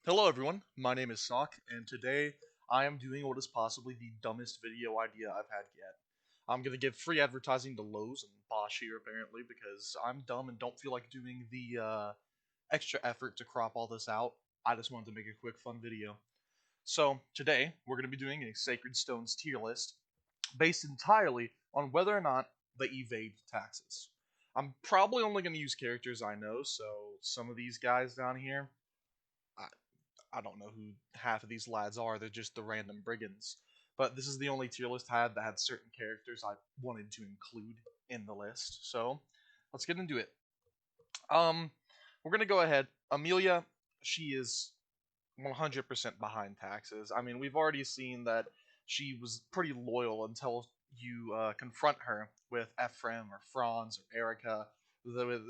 Hello everyone, my name is Sock, and today I am doing what is possibly the dumbest video idea I've had yet. I'm gonna give free advertising to Lowe's and Bosch here apparently because I'm dumb and don't feel like doing the extra effort to crop all this out. I just wanted to make a quick fun video. So today we're gonna be doing a Sacred Stones tier list based entirely on whether or not they evade taxes. I'm probably only gonna use characters I know, so some of these guys down here I don't know who half of these lads are. They're just the random brigands. But this is the only tier list I had that had certain characters I wanted to include in the list. So let's get into it. Um, we're gonna go ahead. Amelia, she is 100% behind taxes. I mean, we've already seen that she was pretty loyal until you confront her with Ephraim or Franz or Erica.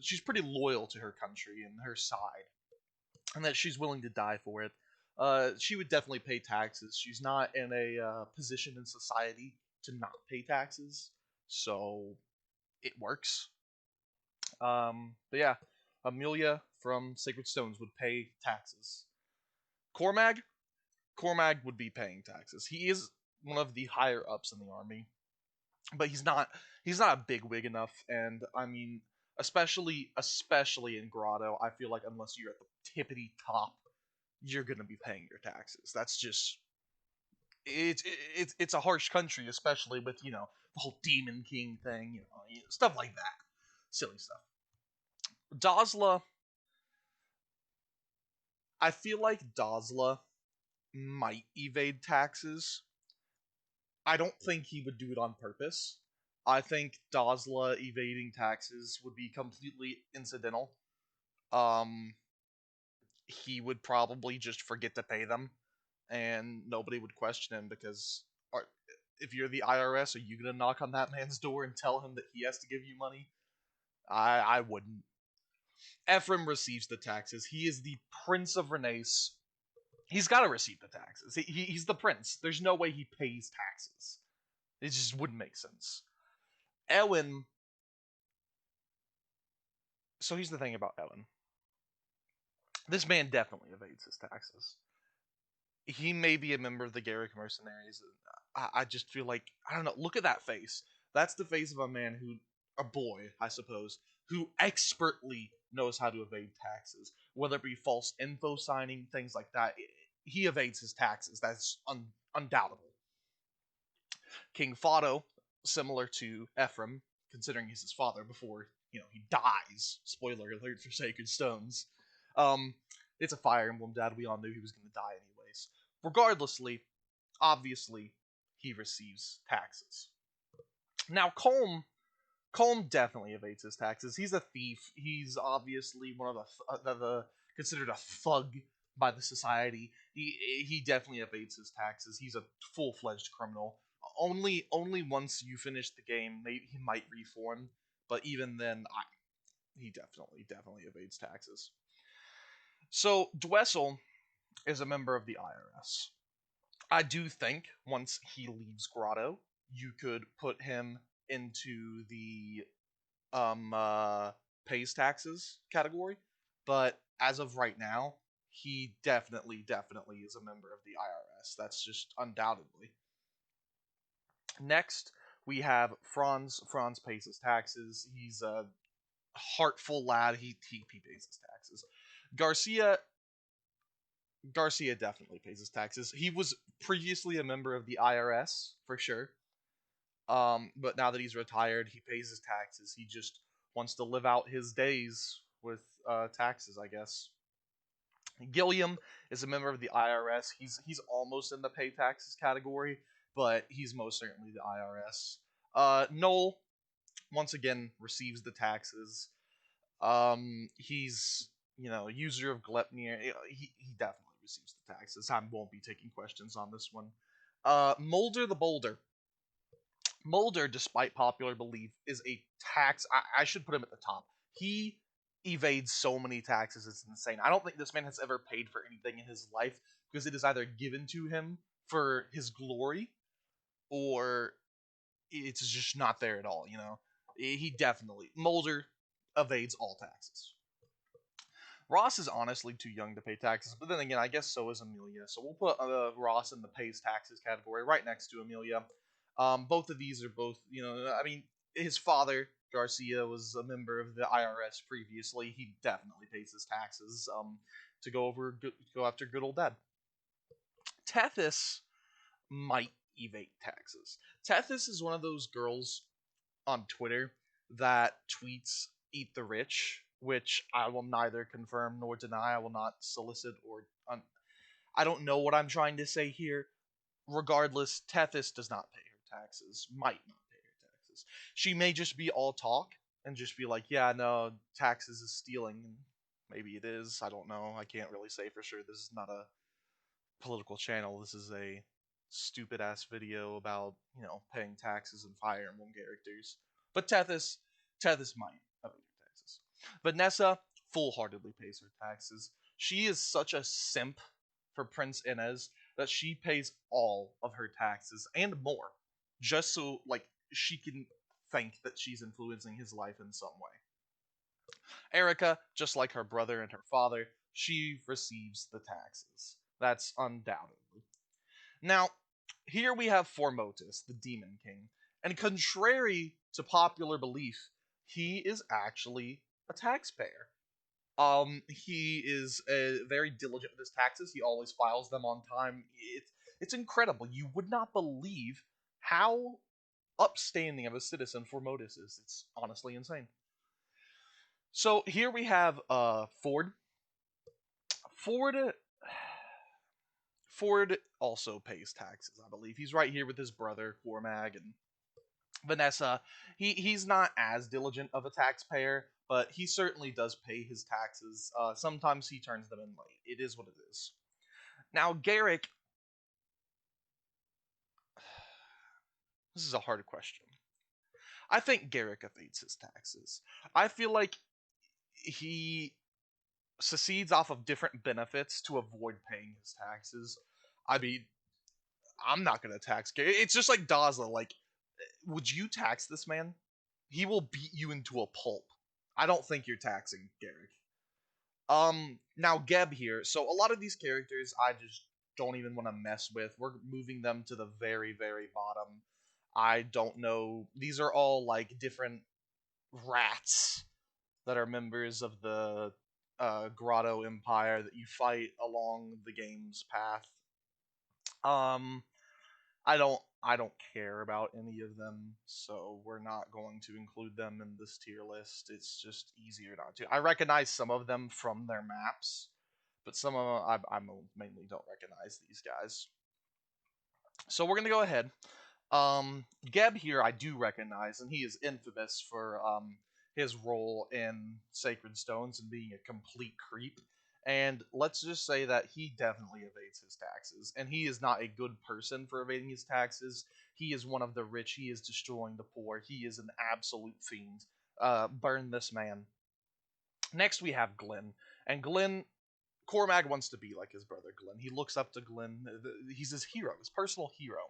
She's pretty loyal to her country and her side and that she's willing to die for it. She would definitely pay taxes. She's not in a position in society to not pay taxes, so it works. But yeah, Amelia from Sacred Stones would pay taxes. Cormag, Cormag would be paying taxes. He is one of the higher ups in the army, but he's not a big wig enough. And I mean, especially in Grotto, I feel like unless you're at the tippity top, you're gonna be paying your taxes. That's just it's a harsh country, especially with the whole Demon King thing, stuff like that, silly stuff. Dosla, I feel like Dosla might evade taxes. I don't think he would do it on purpose. I think Dosla evading taxes would be completely incidental. Um, he would probably just forget to pay them, and nobody would question him because are, if you're the IRS, are you gonna knock on that man's door and tell him that he has to give you money? I wouldn't. Ephraim receives the taxes. He is the Prince of Renace. He's got to receive the taxes. He's the prince. There's no way he pays taxes. It just wouldn't make sense. Ellen. So here's the thing about Ellen. This man definitely evades his taxes. He may be a member of the Garrick mercenaries. I just feel like I don't know. Look at that face. That's the face of a man who, a boy, I suppose, who expertly knows how to evade taxes, whether it be false info signing, things like that. He evades his taxes. That's undoubtable. King Fado, similar to Ephraim, considering he's his father before he dies. Spoiler alert for Sacred Stones. Um, it's a Fire Emblem dad. We all knew he was going to die anyways. Regardlessly, obviously, he receives taxes. Now, Colm definitely evades his taxes. He's a thief. He's obviously one of the considered a thug by the society. He definitely evades his taxes. He's a full fledged criminal. Only once you finish the game, maybe he might reform, but even then, he definitely evades taxes. So Dwessel is a member of the IRS. I do think once he leaves Grotto, you could put him into the um uh pays taxes category, but as of right now, he definitely is a member of the IRS. That's just undoubtedly. Next, we have Franz. Franz pays his taxes. He's a heartful lad. He pays his taxes. Garcia Garcia definitely pays his taxes. He was previously a member of the IRS for sure. But now that he's retired, he pays his taxes. He just wants to live out his days with taxes, I guess. Gilliam is a member of the IRS. He's almost in the pay taxes category, but he's most certainly the IRS. Noel once again receives the taxes. He's user of Glepnir. He definitely receives the taxes. I won't be taking questions on this one. Mulder the Boulder. Mulder, despite popular belief, is a tax. I should put him at the top. He evades so many taxes, it's insane. I don't think this man has ever paid for anything in his life because it is either given to him for his glory or it's just not there at all. He definitely Mulder evades all taxes. Ross is honestly too young to pay taxes, but then again, I guess so is Amelia. So we'll put Ross in the pays taxes category right next to Amelia. Both of these are both, I mean, his father Garcia was a member of the IRS previously. He definitely pays his taxes. To go after good old dad. Tethys might evade taxes. Tethys is one of those girls on Twitter that tweets "eat the rich," which I will neither confirm nor deny. I will not solicit or I don't know what I'm trying to say here. Regardless, Tethys does not pay her taxes. Might not pay her taxes. She may just be all talk and just be like, "Yeah, no, taxes is stealing." Maybe it is. I don't know. I can't really say for sure. This is not a political channel. This is a stupid ass video about paying taxes and Fire Emblem characters. But Tethys might evade her taxes. Vanessa full heartedly pays her taxes. She is such a simp for Prince Inez that she pays all of her taxes and more, just so she can think that she's influencing his life in some way. Erica, just like her brother and her father, she receives the taxes. That's undoubtedly. Now, here we have Formotus, the Demon King, and contrary to popular belief, he is actually a taxpayer. He is very diligent with his taxes. He always files them on time. It's incredible. You would not believe how upstanding of a citizen Formotus is. It's honestly insane. So here we have Ford. Ford Ford also pays taxes, I believe. He's right here with his brother Cormag and Vanessa. He's not as diligent of a taxpayer, but he certainly does pay his taxes. Sometimes he turns them in late. It is what it is. Now Garrick, this is a hard question. I think Garrick evades his taxes. I feel like he secedes off of different benefits to avoid paying his taxes. I mean, I'm not gonna tax Garrick. It's just like Daza. Like, would you tax this man? He will beat you into a pulp. I don't think you're taxing Garrick. Now Geb here. So a lot of these characters I just don't even want to mess with. We're moving them to the very, very bottom. I don't know. These are all like different rats that are members of the Grotto Empire that you fight along the game's path. Um, I don't care about any of them, so we're not going to include them in this tier list. It's just easier not to. I recognize some of them from their maps, but some of them I mainly don't recognize these guys. So we're gonna go ahead. Geb here I do recognize, and he is infamous for his role in Sacred Stones and being a complete creep. And let's just say that he definitely evades his taxes, and he is not a good person for evading his taxes. He is one of the rich. He is destroying the poor. He is an absolute fiend. Burn this man. Next we have Glenn, and Glenn Cormag wants to be like his brother Glenn. He looks up to Glenn. He's his hero, his personal hero.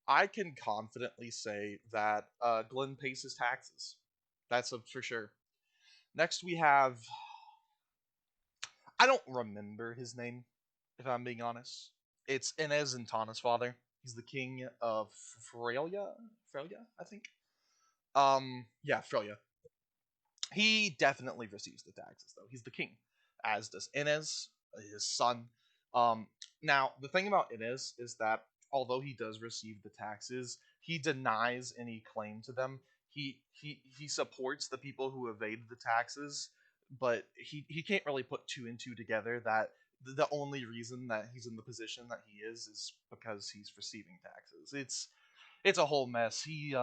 I can confidently say that Glenn pays his taxes. That's for sure. Next, we have. I don't remember his name, if I'm being honest. It's Inez and Tana's father. He's the king of Freya. Freya, I think. Yeah, Freya. He definitely receives the taxes, though. He's the king, as does Inez, his son. Um, Now, the thing about Inez is that although he does receive the taxes, he denies any claim to them. He supports the people who evade the taxes, but he can't really put two and two together that the only reason that he's in the position that he is because he's receiving taxes. It's a whole mess. He's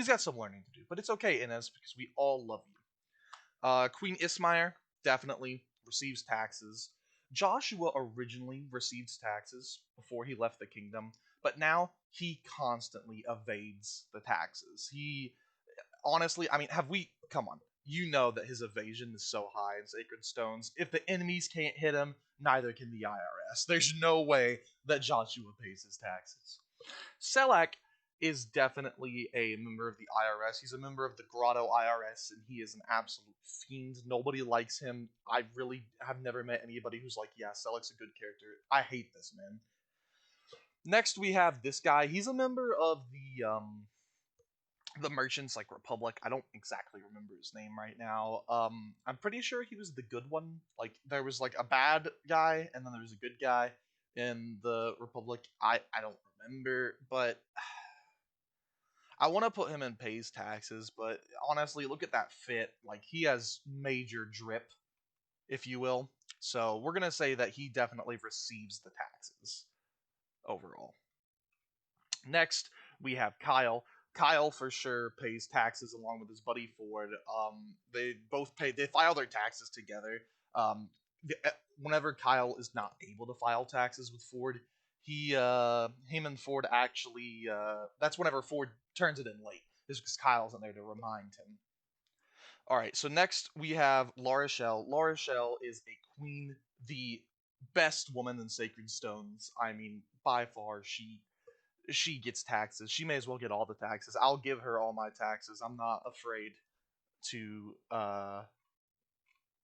got some learning to do, but it's okay, Inez, because we all love you. Queen Ismaire definitely receives taxes. Joshua originally received taxes before he left the kingdom, but now he constantly evades the taxes. He honestly, I mean, have we come on? You know that his evasion is so high in Sacred Stones. If the enemies can't hit him, neither can the IRS. There's no way that Joshua pays his taxes. Selak is definitely a member of the IRS. He's a member of the Grotto IRS, and he is an absolute fiend. Nobody likes him. I really have never met anybody who's like, yeah, Selec's a good character. I hate this man. Next, we have this guy. He's a member of the Merchants like Republic. I don't exactly remember his name right now. I'm pretty sure he was the good one. Like there was like a bad guy, and then there was a good guy in the Republic. I don't remember, but I want to put him in pays taxes, but honestly, look at that fit. Like he has major drip, if you will. So we're gonna say that he definitely receives the taxes overall. Next, we have Kyle. Kyle for sure pays taxes along with his buddy Ford. They both pay. They file their taxes together. Um, Whenever Kyle is not able to file taxes with Ford, him and Ford actually, that's whenever Ford turns it in late. Is because Kyle's in there to remind him. All right, so next we have Laura Shell. Laura Shell is a queen, the best woman in Sacred Stones. I mean, by far, she gets taxes. She may as well get all the taxes. I'll give her all my taxes. I'm not afraid to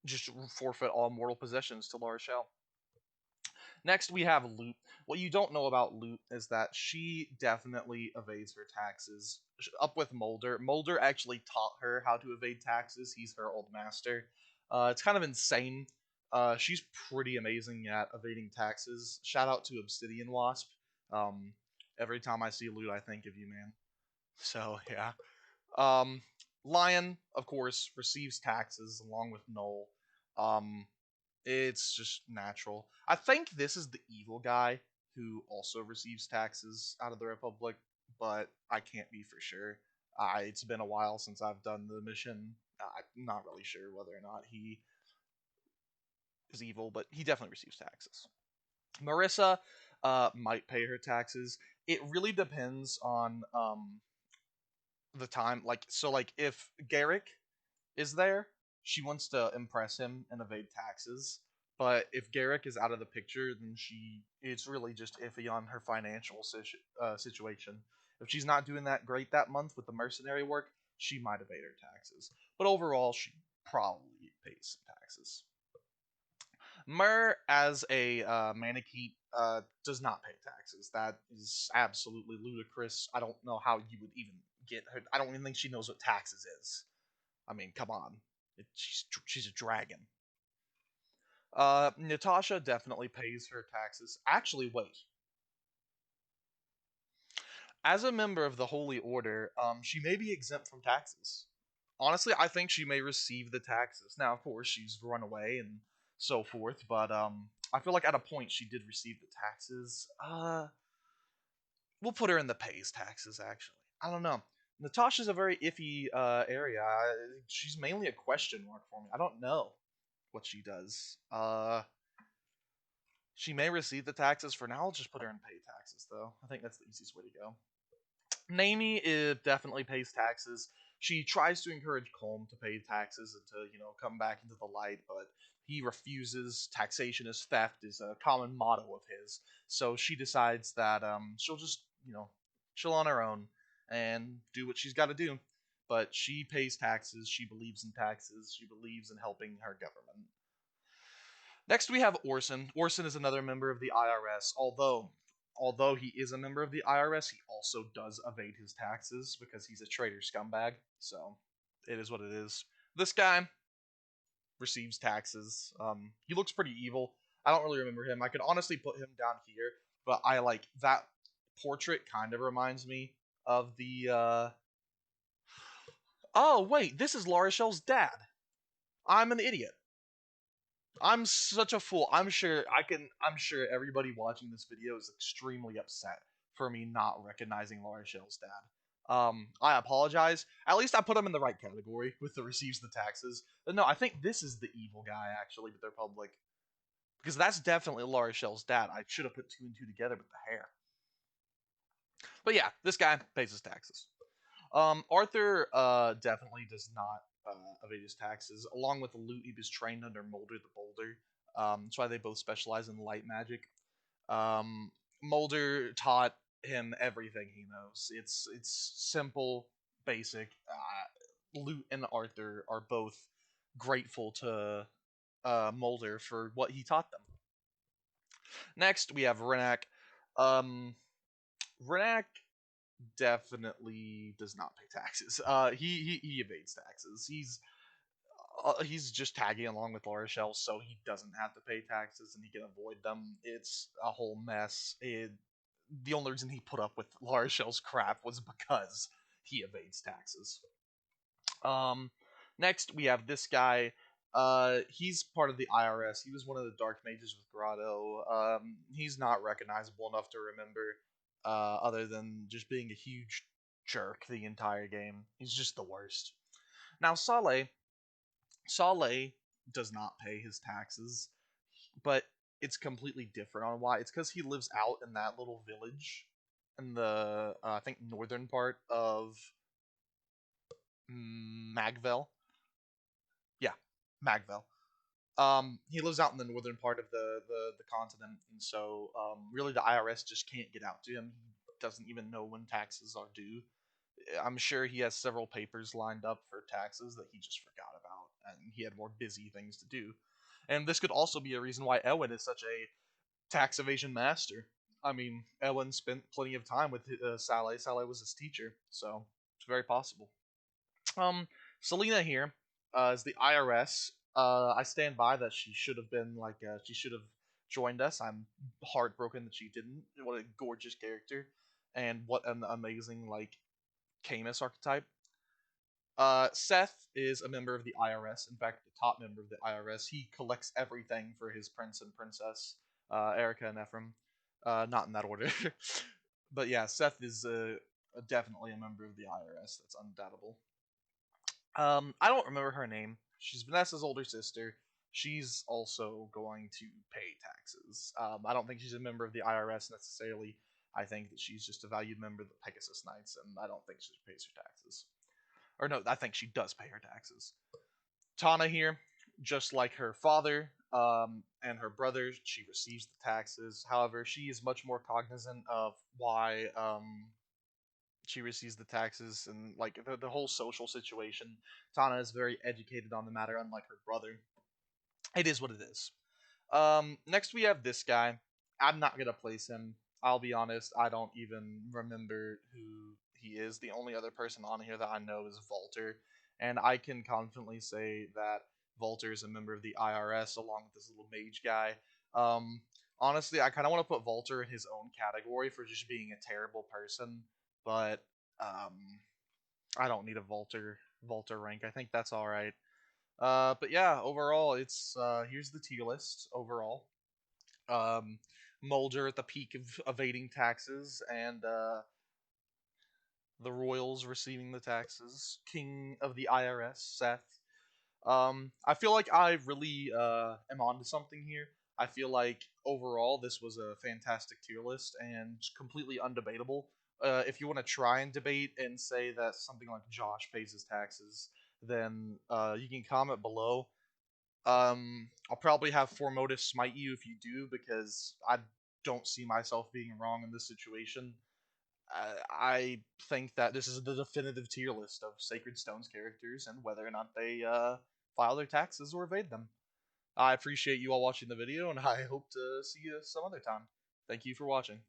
just forfeit all mortal possessions to Laura Shell. Next, we have Loot. What you don't know about Loot is that she definitely evades her taxes. Up with Mulder. Mulder actually taught her how to evade taxes. He's her old master. It's kind of insane. She's pretty amazing at evading taxes. Shout out to Obsidian Wasp. Um, every time I see Loot, I think of you, man. So yeah. Um, Lion, of course, receives taxes along with Noel. Um, it's just natural. I think this is the evil guy who also receives taxes out of the Republic, but I can't be for sure. It's been a while since I've done the mission. I'm not really sure whether or not he is evil, but he definitely receives taxes. Marisa might pay her taxes. It really depends on the time. Like so, like if Garrick is there, she wants to impress him and evade taxes. But if Garrick is out of the picture, then it's really just iffy on her financial situation. If she's not doing that great that month with the mercenary work, she might evade her taxes. But overall, she probably pays some taxes. Myrrh, as a Manakete, does not pay taxes. That is absolutely ludicrous. I don't know how you would even get her. I don't even think she knows what taxes is. I mean, come on. She's a dragon. Natasha definitely pays her taxes. Actually, wait. As a member of the Holy Order, she may be exempt from taxes. Honestly, I think she may receive the taxes. Now, of course, she's run away and so forth, but I feel like at a point she did receive the taxes. We'll put her in the pays taxes. Actually, I don't know. Natasha's a very iffy area. She's mainly a question mark for me. I don't know what she does. She may receive the taxes for now. I'll just put her in pay taxes, though. I think that's the easiest way to go. Namie definitely pays taxes. She tries to encourage Colm to pay taxes and to, come back into the light, but he refuses. Taxation is theft is a common motto of his. So she decides that she'll just, chill on her own and do what she's got to do. But she pays taxes. She believes in taxes. She believes in helping her government. Next, we have Orson. Orson is another member of the IRS. Although he is a member of the IRS, he also does evade his taxes because he's a traitor scumbag. So it is what it is. This guy receives taxes. He looks pretty evil. I don't really remember him. I could honestly put him down here, but I like that portrait. Kind of reminds me of the. Oh wait, this is Laura Shell's dad. I'm an idiot. I'm such a fool. I'm sure everybody watching this video is extremely upset for me not recognizing Laura Shell's dad. I apologize. At least I put him in the right category with the receives the taxes. But no, I think this is the evil guy actually with their public. Because that's definitely Laura Shell's dad. I should have put two and two together with the hair. But yeah, this guy pays his taxes. Arthur definitely does not evade his taxes. Along with Loot, he was trained under Mulder the Boulder. That's why they both specialize in light magic. Mulder taught him everything he knows. It's simple, basic. Lute and Arthur are both grateful to Mulder for what he taught them. Next, we have Renak. Um, Renak definitely does not pay taxes. He evades taxes. He's just tagging along with Laura Shell, so he doesn't have to pay taxes and he can avoid them. It's a whole mess. The only reason he put up with Laura Shell's crap was because he evades taxes. Um, Next we have this guy. He's part of the IRS. He was one of the dark mages with Grotto. He's not recognizable enough to remember, other than just being a huge jerk the entire game. He's just the worst. Now Saleh does not pay his taxes, but it's completely different on why. It's because he lives out in that little village in the I think northern part of Magvel. Yeah, Magvel. He lives out in the northern part of the continent, and so really the IRS just can't get out to him. He doesn't even know when taxes are due. I'm sure he has several papers lined up for taxes that he just forgot about, and he had more busy things to do. And this could also be a reason why Elwin is such a tax evasion master. I mean, Elwin spent plenty of time with Saleh. Saleh was his teacher, so it's very possible. Um, Selena here is the IRS. I stand by that she should have been she should have joined us. I'm heartbroken that she didn't. What a gorgeous character, and what an amazing Camus archetype. Seth is a member of the IRS. In fact, the top member of the IRS. He collects everything for his prince and princess, Erica and Ephraim. Not in that order, but yeah, Seth is definitely a member of the IRS. That's undoubtable. I don't remember her name. She's Vanessa's older sister. She's also going to pay taxes. I don't think she's a member of the IRS necessarily. I think that she's just a valued member of the Pegasus Knights, and I don't think she pays her taxes. Or no, I think she does pay her taxes. Tana here, just like her father and her brother, she receives the taxes. However, she is much more cognizant of why she receives the taxes and the whole social situation. Tana is very educated on the matter, unlike her brother. It is what it is. Next we have this guy. I'm not gonna place him. I'll be honest. I don't even remember who he is. The only other person on here that I know is Volter, and I can confidently say that Volter is a member of the IRS along with this little mage guy. Um, Honestly, I kind of want to put Volter in his own category for just being a terrible person, but I don't need a Volter rank. I think that's all right. But yeah, overall, it's here's the tier list overall. Um, Mulder at the peak of evading taxes, and the royals receiving the taxes. King of the IRS, Seth. I feel like I really am onto something here. I feel like overall this was a fantastic tier list and completely undebatable. If you want to try and debate and say that something like Josh pays his taxes, then you can comment below. I'll probably have Formotus smite you if you do, because I don't see myself being wrong in this situation. I think that this is the definitive tier list of Sacred Stone's characters and whether or not they file their taxes or evade them. I appreciate you all watching the video, and I hope to see you some other time. Thank you for watching.